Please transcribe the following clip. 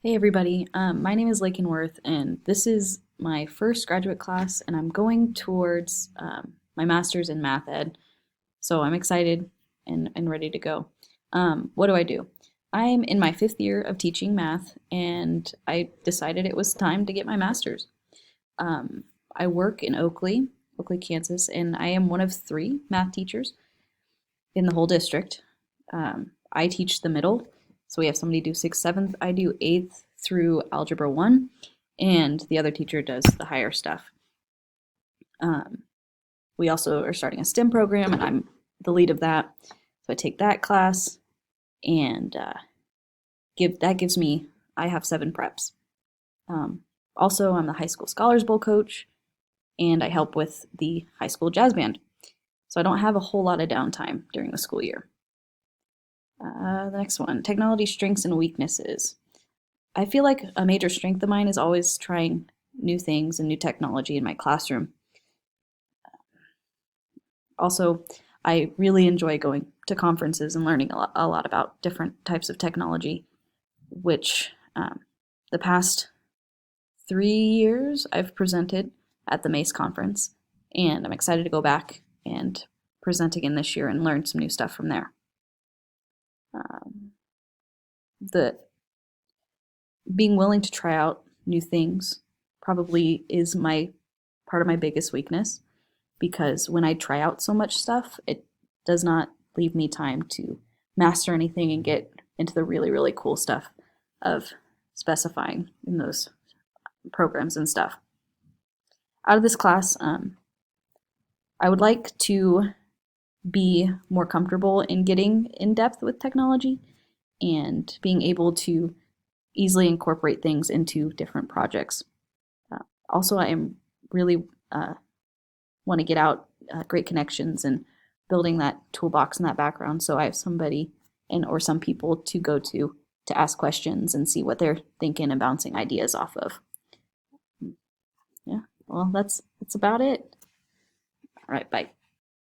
Hey everybody, my name is Lakin Worth, and this is my first graduate class, and I'm going towards my master's in math ed. So I'm excited and ready to go. What do I do? I'm in my fifth year of teaching math, and I decided it was time to get my master's. Um, I work in Oakley, Kansas, and I am one of three math teachers in the whole district. I teach the middle, so we have somebody do sixth, seventh. I do eighth through Algebra 1, and the other teacher does the higher stuff. Um, we also are starting a STEM program, and I'm the lead of that. So I take that class, and gives me, I have 7 preps. Also, I'm the high school Scholars Bowl coach, and I help with the high school jazz band. So I don't have a whole lot of downtime during the school year. The next one, technology strengths and weaknesses. I feel like a major strength of mine is always trying new things and new technology in my classroom. Also, I really enjoy going to conferences and learning a lot about different types of technology, which the past 3 years I've presented at the MACE conference, and I'm excited to go back and present again this year and learn some new stuff from there. The being willing to try out new things probably is my part of my biggest weakness, because when I try out so much stuff, it does not leave me time to master anything and get into the really, really cool stuff of specifying in those programs and stuff. Out of this class, I would like to be more comfortable in getting in depth with technology and being able to easily incorporate things into different projects. Also, I am really want to get out great connections and building that toolbox in that background, so I have somebody or some people to go to ask questions and see what they're thinking and bouncing ideas off of. Yeah, well, that's about it. All right, bye.